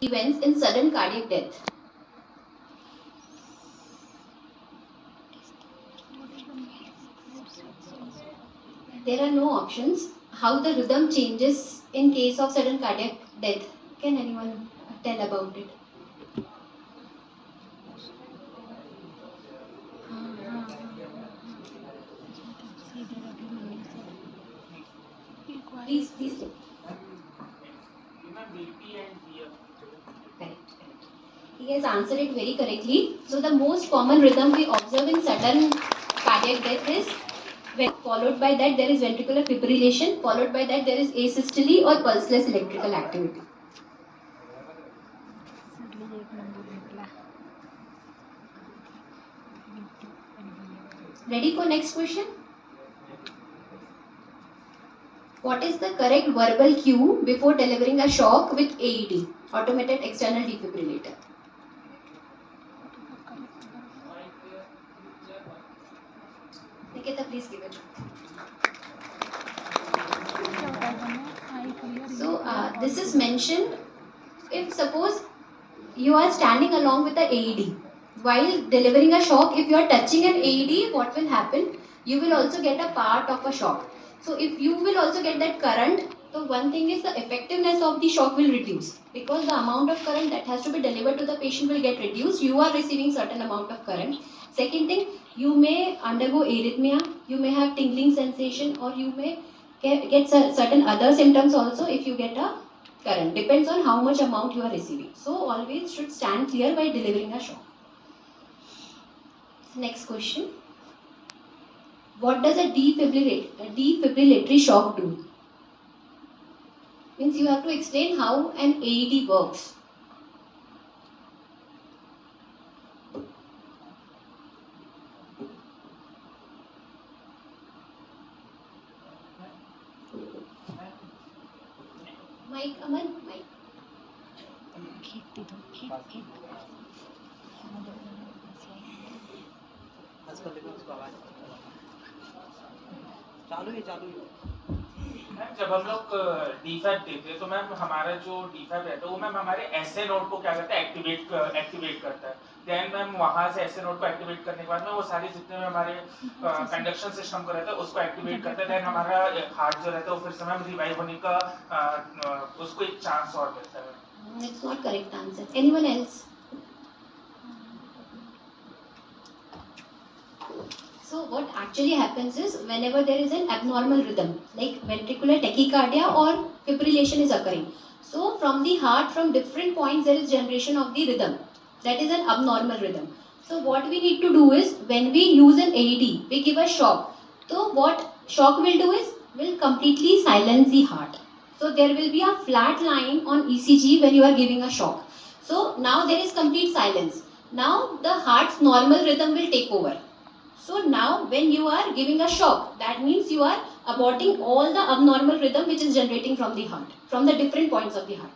events in sudden cardiac death? There are no options. How the rhythm changes in case of sudden cardiac death? Can anyone tell about it? Please. Correct. He has answered it very correctly. So the most common rhythm we observe in sudden cardiac death is followed by that there is ventricular fibrillation, followed by that there is asystole or pulseless electrical activity. Ready for next question? What is the correct verbal cue before delivering a shock with AED, automated external defibrillator? Nikita, please give it. So this is mentioned if suppose you are standing along with the AED. While delivering a shock, if you are touching an AED, what will happen? You will also get a part of a shock. So if you will also get that current, so one thing is the effectiveness of the shock will reduce because the amount of current that has to be delivered to the patient will get reduced. You are receiving certain amount of current. Second thing, you may undergo arrhythmia, you may have tingling sensation, or you may get certain other symptoms also if you get a current. Depends on how much amount you are receiving. So always should stand clear while delivering a shock. Next question. What does a defibrillatory shock do? Means you have to explain how an AED works. Mike, Aman, Mike. Ma'am जब हम लोग डीफैब देते हैं तो ma'am हमारा जो डीफैब रहता है वो मैम हमारे एसए नोड को क्या करता है एक्टिवेट करता है। देन मैम वहाँ से एसए नोड को एक्टिवेट करने के बाद में वो सारे जितने में हमारे कंडक्शन सिस्टम को रहता है उसको एक्टिवेट करता है। देन हमारा हार्ट जो रहता है वो फिर से मैम रिवाइव होने का उसको एक चांस और मिलता है। That's not correct answer. Anyone else? So what actually happens is whenever there is an abnormal rhythm like ventricular tachycardia or fibrillation is occurring. So from the heart, from different points there is generation of the rhythm. That is an abnormal rhythm. So what we need to do is when we use an AED, we give a shock. So what shock will do is will completely silence the heart. So there will be a flat line on ECG when you are giving a shock. So now there is complete silence. Now the heart's normal rhythm will take over. So now when you are giving a shock, that means you are aborting all the abnormal rhythm which is generating from the heart, from the different points of the heart.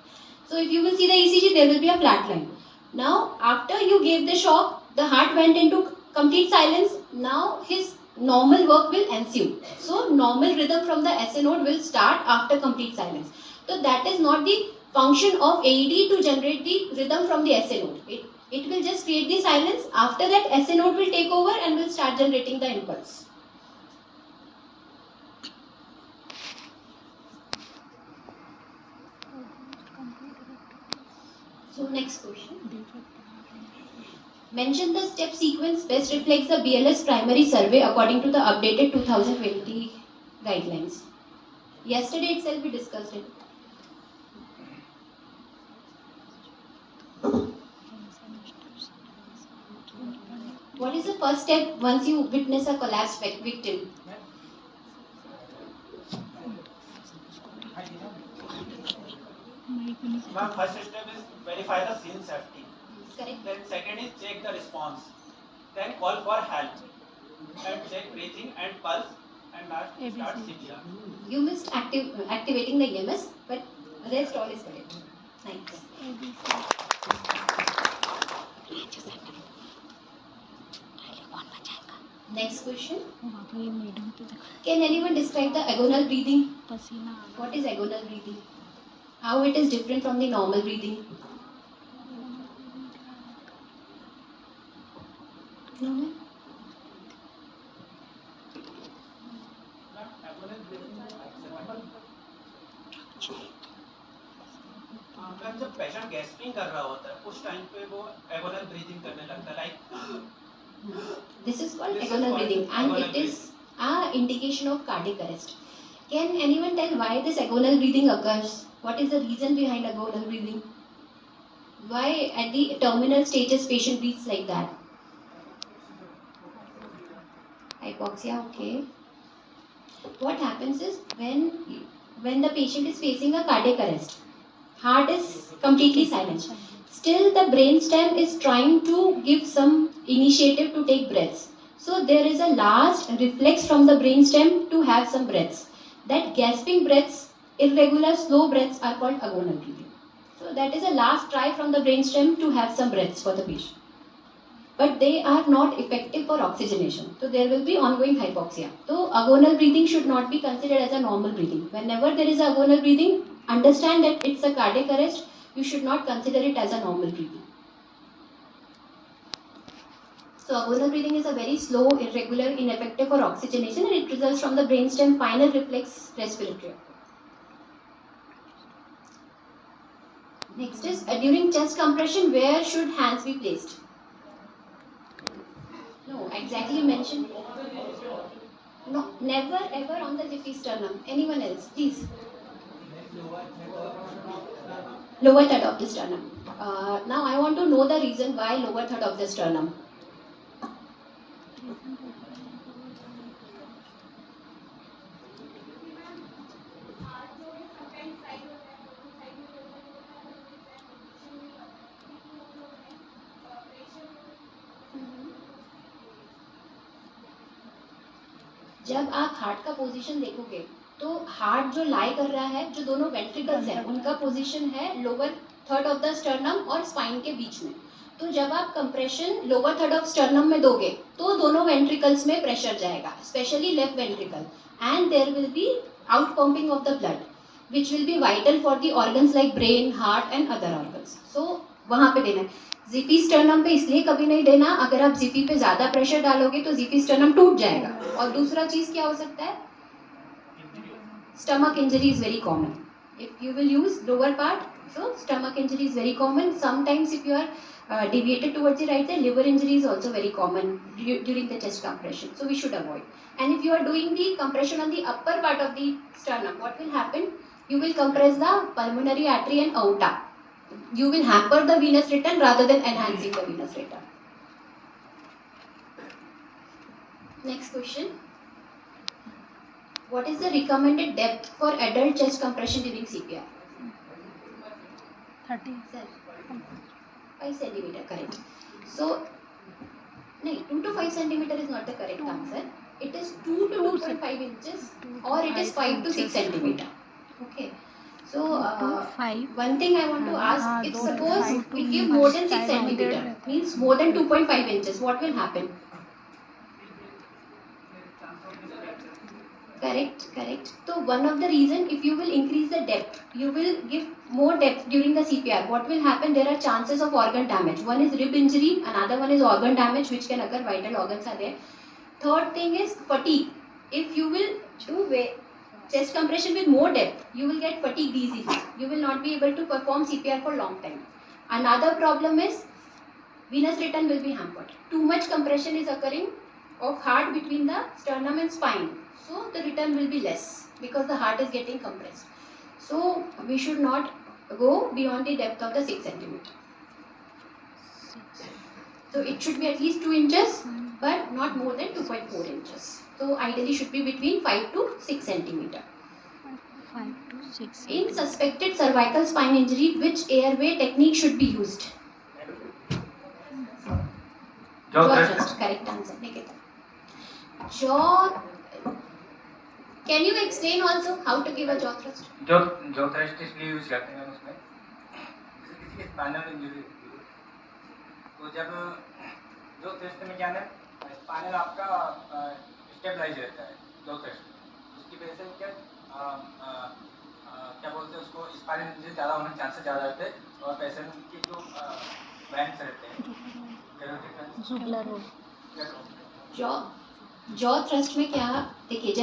So if you will see the ECG, there will be a flat line. Now after you gave the shock, the heart went into complete silence. Now his normal work will ensue. So normal rhythm from the SA node will start after complete silence. So that is not the function of AED to generate the rhythm from the SA node. It will just create the silence. After that, SA node will take over and will start generating the impulse. So next question. Mention the step sequence best reflects the BLS primary survey according to the updated 2020 guidelines. Yesterday itself we discussed it. What is the first step once you witness a collapsed victim? My first step is verify the scene safety. Correct. Then second is check the response. Then call for help. And check breathing and pulse. And last start CPR. You missed activating the EMS, but rest all is correct. Thanks. Next question. Can anyone describe the agonal breathing? What is agonal breathing? How it is different from the normal breathing? No. Ma'am जब patient gasping कर रहा होता है उस time पे वो agonal breathing करने लगता है like This is called agonal breathing, and it is a indication of cardiac arrest. Can anyone tell why this agonal breathing occurs? What is the reason behind agonal breathing? Why at the terminal stages patient breathes like that? Hypoxia, okay. What happens is when the patient is facing a cardiac arrest, heart is completely silent. Still, the brainstem is trying to give some initiative to take breaths. So there is a last reflex from the brainstem to have some breaths. That gasping breaths, irregular slow breaths are called agonal breathing. So that is a last try from the brainstem to have some breaths for the patient. But they are not effective for oxygenation. So there will be ongoing hypoxia. So agonal breathing should not be considered as a normal breathing. Whenever there is agonal breathing, understand that it's a cardiac arrest. You should not consider it as a normal breathing. So agonal breathing is a very slow, irregular, ineffective for oxygenation, and it results from the brainstem final reflex respiratory. Next is during chest compression, where should hands be placed? No, exactly mentioned. No, never ever on the episternum. Anyone else, please? Lower third of the sternum. Now I want to know the reason why lower third of the sternum. जब आप heart का position देखोगे तो heart जो लाई कर रहा है, जो दोनों वेंट्रिकल्स हैं, उनका पोजीशन है lower third of the sternum और स्पाइन के बीच में. तो जब आप compression lower third of sternum में दोगे तो दोनों वेंट्रिकल्स में प्रेशर जाएगा, specially left ventricle, and there will be out pumping of the blood which will be vital for the organs like brain, heart and other organs. So वहां पे देना है. जीपी स्टर्नम पे इसलिए कभी नहीं देना, अगर आप जीपी पे ज्यादा प्रेशर डालोगे तो जीपी स्टर्नम टूट जाएगा. और दूसरा चीज क्या हो सकता है, stomach injury is very common. If you will use lower part, so stomach injury is very common. Sometimes if you are deviated towards the right side, liver injury is also very common during the chest compression. So we should avoid. And if you are doing the compression on the upper part of the sternum, what will happen? You will compress the pulmonary artery and aorta. You will hamper the venous return rather than enhancing the venous return. Next question. What is the recommended depth for adult chest compression during CPR? 30. Sir, 5 centimeter, correct. So, no, 2 to 5 centimeter is not the correct answer. It is 2 to 2.5 inches or it is 5 to 6 centimeter. Okay. So, one thing I want to ask, if suppose we give more than 6 centimeter, means more than 2.5 inches, what will happen? Correct. So one of the reason, if you will increase the depth, you will give more depth during the CPR. What will happen? There are chances of organ damage. One is rib injury, another one is organ damage, which can occur. Vital organs are there. Third thing is fatigue. If you will do chest compression with more depth, you will get fatigued easily. You will not be able to perform CPR for long time. Another problem is venous return will be hampered. Too much compression is occurring of heart between the sternum and spine. So the return will be less because the heart is getting compressed. So we should not go beyond the depth of the 6 centimeter. So it should be at least 2 inches but not more than 2.4 inches. So ideally should be between 5 to 6 centimeter. 5 to 6. In suspected cervical spine injury, which airway technique should be used? Jaw thrust. Correct answer. Nikita. Jaw. Can you explain also how to give a jaw thrust? jaw thrust इसलिए use करते हैं उसमें जैसे किसी की spinal injury होती है तो जब jaw thrust में क्या है स्पाइनल आपका स्टेबलाइज रहता है jaw thrust उसकी वजह से क्या बोलते हैं उसको स्पाइनल इंजरी ज़्यादा होने के चांसेस ज़्यादा रहते हैं और पेशेंट की जो बैंड्स रहते हैं जुगुलर क्या कहूँ? जॉ थ्रस्ट में क्या, देखिए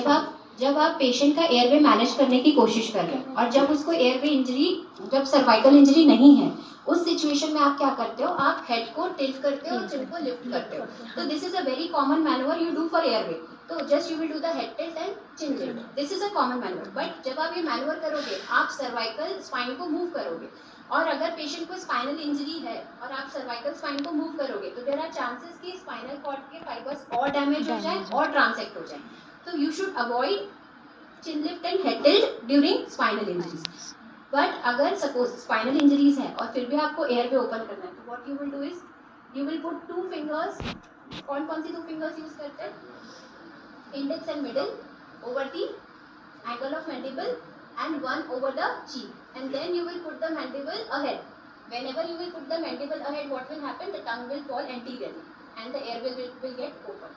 जब आप पेशेंट का एयरवे मैनेज करने की कोशिश कर रहे हैं और जब उसको एयरवे इंजरी, जब सर्वाइकल इंजरी नहीं है, उस सिचुएशन में आप क्या करते हो, आप हेड को टिल्ट करते हो और चिन को लिफ्ट करते हो. तो this is a very common manoeuvre you do for airway. तो just you will do the head tilt and chin lift. This is a common manoeuvre. But जब आप ये मैनूवर करोगे, आप सर्वाइकल स्पाइन को मूव करोगे, और अगर पेशेंट को स्पाइनल इंजरी है और आप सर्वाइकल स्पाइन को मूव करोगे, तो देयर आर चांसेस कि स्पाइनल कॉर्ड के फाइबर्स और डैमेज हो जाए और ट्रांसेक्ट हो जाए. तो you should avoid chin lift and head tilt during spinal injuries. But अगर suppose spinal injuries है और फिर भी आपको airway open करना है, तो what you will do is you will put two fingers. कौन सी दो fingers use करते हैं? Index and middle over the angle of mandible and one over the cheek, and then you will put the mandible ahead. Whenever you will put the mandible ahead, what will happen? The tongue will fall anteriorly and the airway will get open.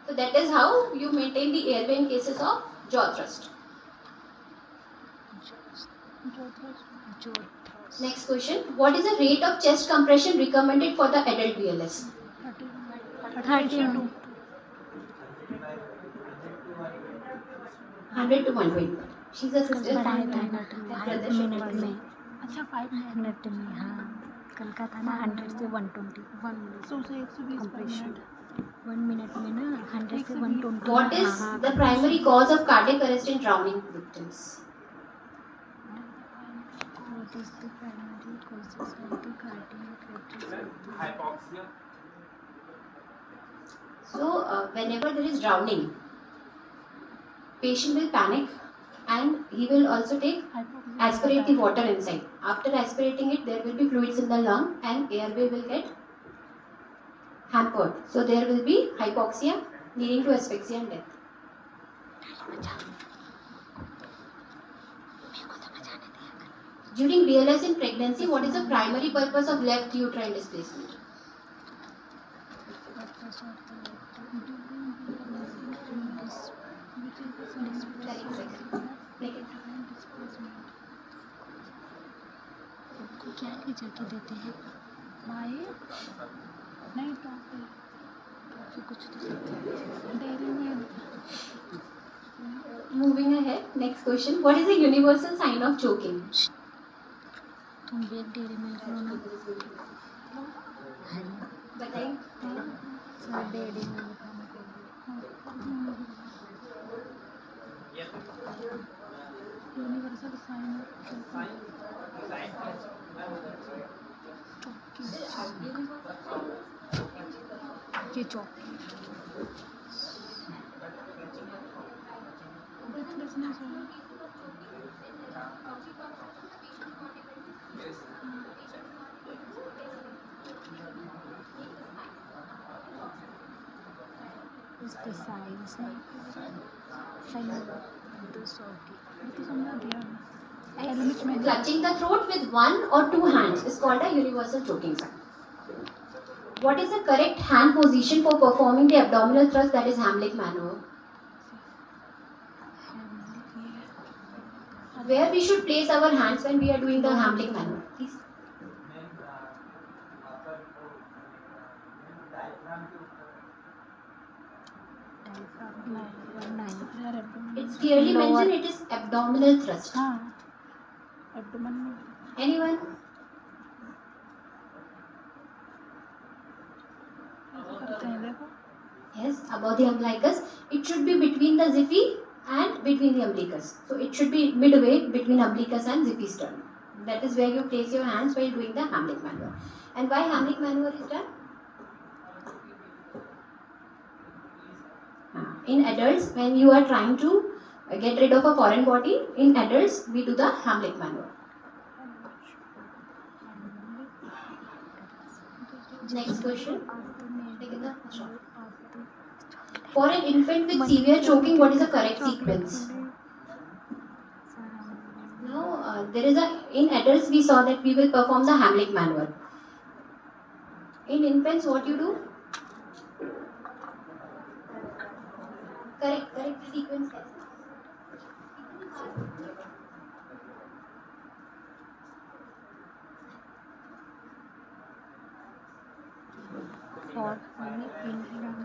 So that is how you maintain the airway in cases of jaw thrust. Next question. What is the rate of chest compression recommended for the adult BLS? 32. 100 to 120. She's a sister. बढ़ाया था minute में. अच्छा 5 minute में, हाँ. कल का था ना 100 से 120 100 से 120 कंप्रेशन. 1 मिनट में ना 100 से 120. What is the primary cause of cardiac arrest in drowning victims? What is the primary causes of the cardiac arrest? Hypoxia. So whenever there is drowning, patient will panic and he will also aspirate the water inside. After aspirating it, there will be fluids in the lung and airway will get hampered. So there will be hypoxia leading to asphyxia and death. During BLS in pregnancy, what is the primary purpose of left uterine displacement? क्या ले जाके देते हैं? नहीं toffee कुछ तो dairy में. Moving ahead, next question. What is the universal sign of choking? तुम भी एक डेयरी मिल्क लो ना. बताइए. Sir dairy milk universal sign ये चौकी. is the signs sign of the socket. तो समझा दिया. Clutching the throat with one or two hands is called a universal choking sign. What is the correct hand position for performing the abdominal thrust, that is Hamlick maneuver? Where we should place our hands when we are doing the Hamlick maneuver? Please. It's clearly mentioned it is abdominal thrust. हाँ abdomen में. Anyone? करते हैं देखो. Yes, above the umbilicus. It should be between the zippy and between the umbilicus. So it should be midway between umbilicus and zippy sternum. That is where you place your hands while doing the Hamlick maneuver. And why Hamlick maneuver is done? In adults, when you are trying to get rid of a foreign body, in adults we do the Hamlick maneuver. Next question. For an infant with severe choking, what is the correct sequence? Now, there is in adults we saw that we will perform the Hamlick maneuver. In infants, what you do? Correct sequence. For infant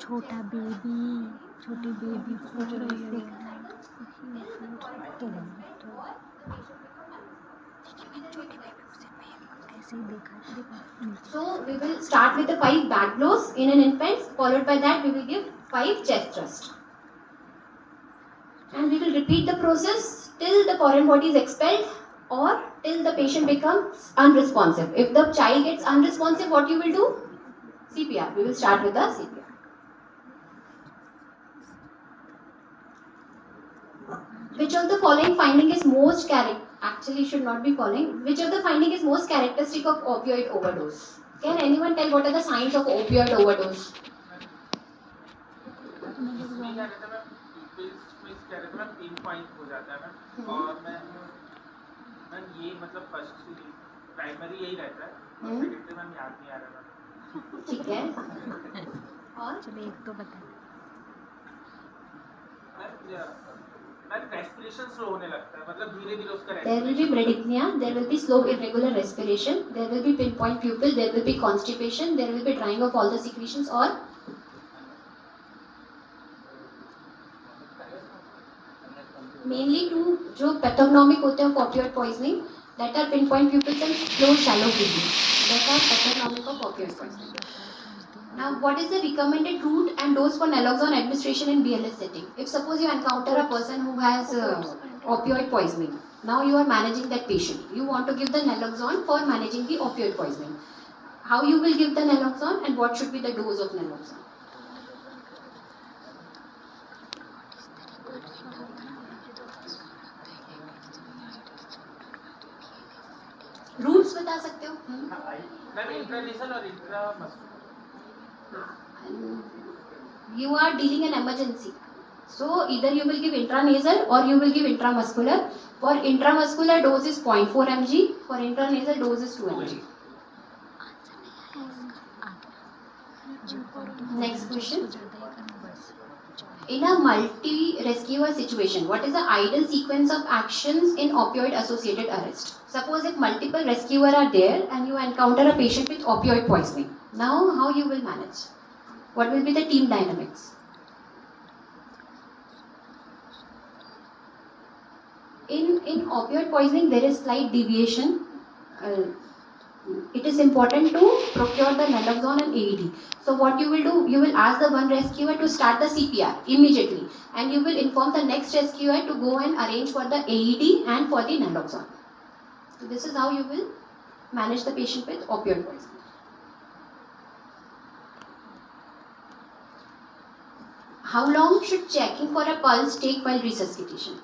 छोटा baby, छोटी baby पूछ को रही है ऐसे ऐसे ही देखा देखा So we will start with the 5 back blows in an infant. Followed by that, we will give 5 chest thrust, and we will repeat the process till the foreign body is expelled or till the patient becomes unresponsive. If the child gets unresponsive, what you will do? CPR. We will start with the CPR. Which of the following finding is most actually should not be following. Which of the finding is most characteristic of opioid overdose? Can anyone tell what are the signs of opioid overdose? उसमें क्या रहता है ma'am, pupils में क्या रहता है ma'am, pin point हो जाता है मैम, और मैम ये मतलब फर्स्ट प्राइमरी यही रहता है, और सेकेंडरी मैम याद नहीं आ रहा मैम. ठीक है. और चलो एक तो बता मैम रेस्पिरेशन स्लो होने लगता है, मतलब धीरे धीरे उसका there will be bradypnea, there will be slow irregular respiration, there will be pinpoint pupil, there will be constipation, there will be drying of all the secretions, or mainly two जो pathognomic होते हैं of opioid poisoning, that are pinpoint pupils and slow shallow breathing, that are pathognomic of opioid poisoning. Now, what is the recommended route and dose for naloxone administration in BLS setting? If suppose you encounter a person who has opioid poisoning, now you are managing that patient. You want to give the naloxone for managing the opioid poisoning. How you will give the naloxone and what should be the dose of naloxone? Routes बता सकते हो? Ma'am intranasal और intramuscular. You are dealing an emergency, so either you will give intranasal or you will give intramuscular. For intramuscular dose is 0.4 mg, for intranasal dose is 2 mg. Next question. In a multi-rescuer situation, what is the ideal sequence of actions in opioid associated arrest? Suppose if multiple rescuers are there and you encounter a patient with opioid poisoning, now how you will manage? What will be the team dynamics? In opioid poisoning, there is slight deviation. It is important to procure the naloxone and AED. So what you will do, you will ask the one rescuer to start the CPR immediately, and you will inform the next rescuer to go and arrange for the AED and for the naloxone. So this is how you will manage the patient with opioid poisoning. How long should checking for a pulse take while resuscitation?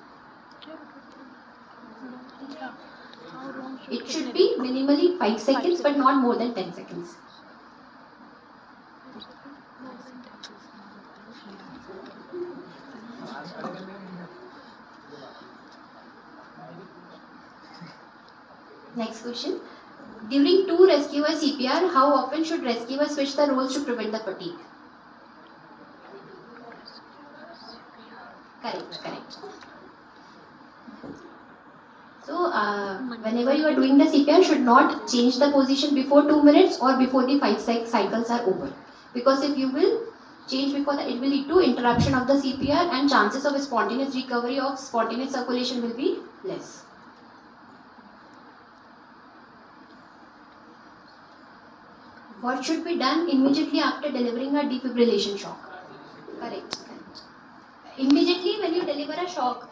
It should be minimally 5 seconds but not more than 10 seconds. Next question. During two rescuer CPR, how often should rescuer switch the roles to prevent the fatigue? Correct. So, whenever you are doing the CPR, should not change the position before 2 minutes or before the 5 cycles are over. Because if you will change before that, it will lead to interruption of the CPR and chances of spontaneous recovery of spontaneous circulation will be less. What should be done immediately after delivering a defibrillation shock? Correct. Immediately when you deliver a shock,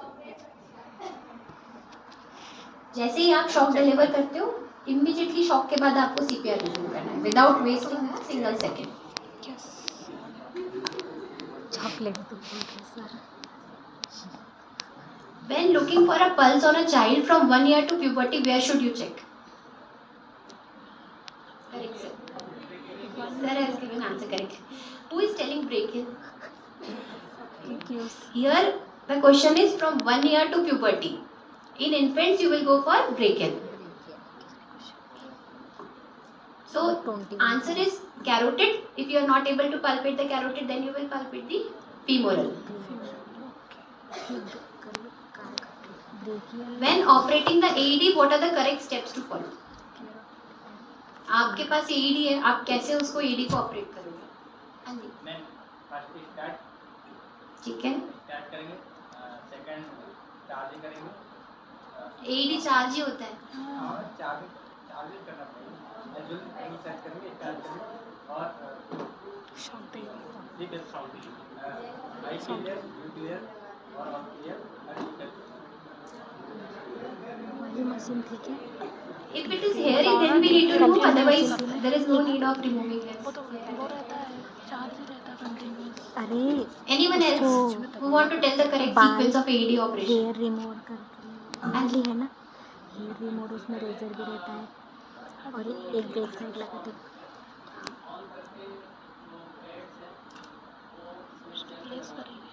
जैसे ही आप shock deliver करते हो, immediately shock के बाद आपको CPR resume करना है without wasting a single second. When looking for a pulse on a child from 1 year to puberty, where should you check? Correct, sir. Sir has given answer correctly. Who is telling brachial? Here the question is from 1 year to puberty. In infants, you will go for brachial. So, answer is carotid. If you are not able to palpate the carotid, then you will palpate the femoral. brachial When operating the AED, what are the correct steps to follow? आपके पास AED है, आप कैसे उसको AED को operate करोगे? हाँ जी. Ma'am first start ठीक है. करेंगे, सेकंड चार्जिंग करेंगे. AED चार्ज ही होता है. हाँ चार्जिंग करना पड़ेगा. जो सेट करेंगे चार्ज करेंगे और जी best sound I clear you clear और ऑन क्लियर वाली मशीन ठीक है. If it is hairy, then we need to remove. Otherwise, there is no need of removing it. वो तो वो रहता है, चार्ज ही रहता है कंटिन्यूअस. अरे Anyone else who want to tell the correct sequence of AED operation? Hair remover करके वाली है ना, हेयर रिमूवर, उसमें रेजर भी रहता है और एक बैक साइड लगा दे. प्लेस करेंगे.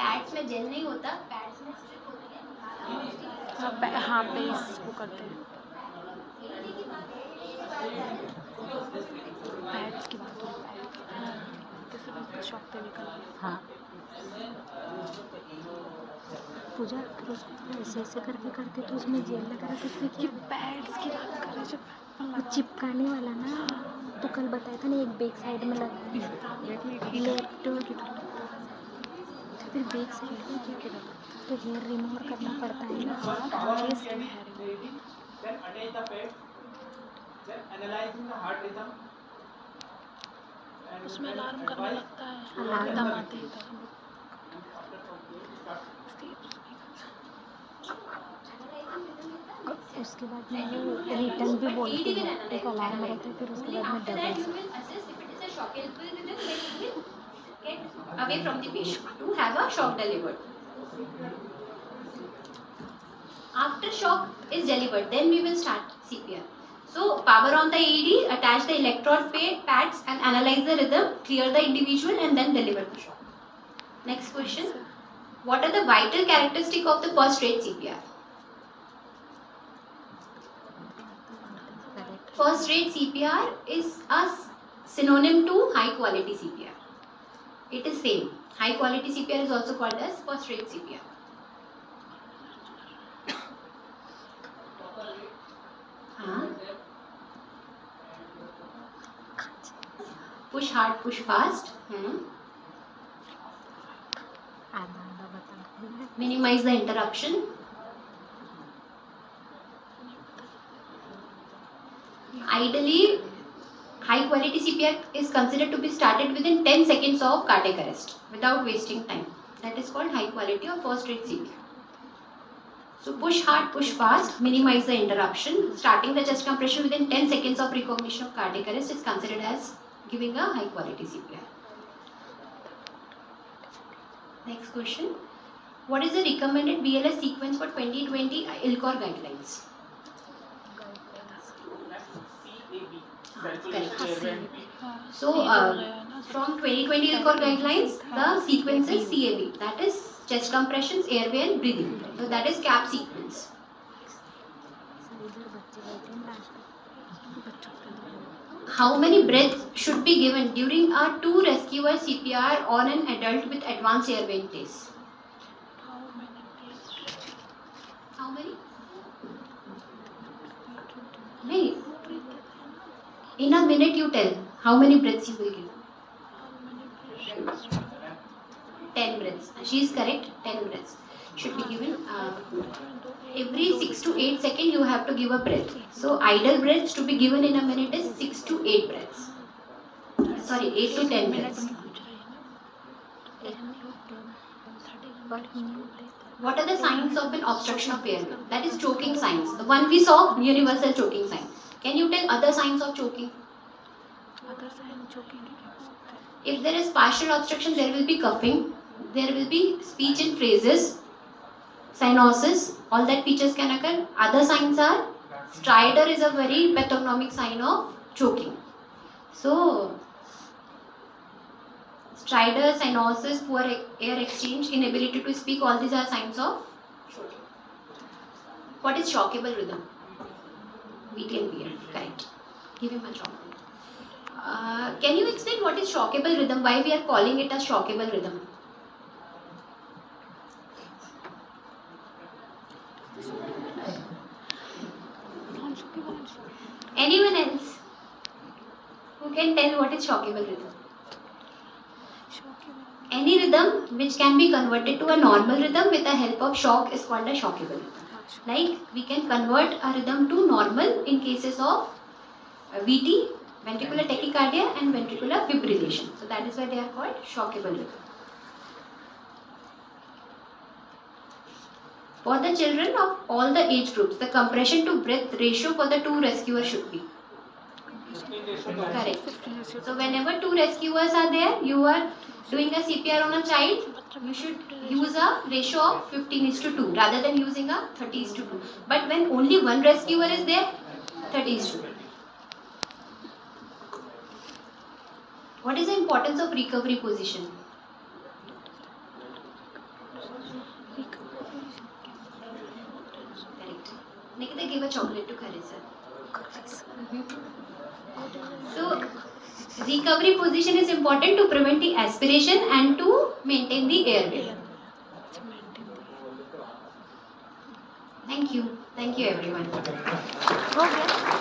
पैड्स में जेल नहीं होता, पैड्स में स्ट्रिप होती है. हाँ बेस वो करते हैं. पैड्स की बात हो रही है. किसी भी शॉप पे भी कर. हाँ पूजा, फिर उसको ऐसे ऐसे करके करते तो उसमें जेल लगा रहता था ये क्या? पैड्स की बात कर रहे जब वो चिपकाने वाला ना, तो कल बताया था ना, एक बैक साइड में लगा लेफ्ट, फिर बैक साइड में क्या तो हेयर रिमूवर करना पड़ता है ना. then attach the pad, then analyzing the heart rhythm and उसमें अलार्म करने लगता है. अलार्म एकदम आते ही तो उसके बाद में वो रिटर्न भी बोलते हैं, एक अलार्म रहता है, फिर उसके बाद में After that, you double. will assess if it is a shockable rhythm, then you will get away from the patient to have a shock delivered. After shock is delivered, then we will start CPR. So power on the AED, attach the electrode pads and analyze the rhythm, clear the individual and then deliver the shock. Next question. What are the vital characteristics of the first rate CPR? First rate CPR is a synonym to high quality CPR. It is same. High quality CPR is also called as first rate CPR. Push hard, push fast. आधा आधा बता. Minimize the interruption. Ideally, high quality CPR is considered to be started within 10 seconds of cardiac arrest without wasting time. That is called high quality or first rate CPR. So push hard, push fast, minimize the interruption. Starting the chest compression within 10 seconds of recognition of cardiac arrest is considered as giving a high quality CPR. Next question. What is the recommended BLS sequence for 2020 ILCOR guidelines? Correct. So from 2020 ILCOR guidelines, the sequence is CAB. That is chest compressions, airway and breathing. So that is CAP sequence. How many breaths should be given during a 2 rescuer CPR on an adult with advanced airway intake? How many? No. In a minute you tell how many breaths you will give. 10 breaths. She is correct. 10 breaths should be given. Every 6 to 8 seconds you have to give a breath. So ideal breaths to be given in a minute is 6 to 8 breaths. Sorry, 8 to 10 breaths. What are the signs of an obstruction of airway? That is choking signs. The one we saw, universal choking sign. Can you tell other signs of choking? If there is partial obstruction, there will be coughing. There will be speech in phrases, cyanosis. All that features can occur. Other signs are stridor is a very pathognomic sign of choking. So, stridor, cyanosis, poor air exchange, inability to speak, all these are signs of choking. What is shockable rhythm? VT and PF, correct. Give him a job. Can you explain what is shockable rhythm? Why we are calling it a shockable rhythm? Anyone else who can tell what is shockable rhythm? Any rhythm which can be converted to a normal rhythm with the help of shock is called a shockable rhythm. Like we can convert a rhythm to normal in cases of VT, ventricular tachycardia, and ventricular fibrillation. So that is why they are called shockable rhythm. For the children of all the age groups, the compression to breath ratio for the two rescuers should be 15 correct. So whenever two rescuers are there, you are doing a CPR on a child, you should use a ratio of 15:2 rather than using a 30:2. But when only one rescuer is there, 30:2. What is the importance of recovery position? Correct. Nikita, give a chocolate to Carissa. So, recovery position is important to prevent the aspiration and to maintain the airway. Thank you. Thank you, everyone.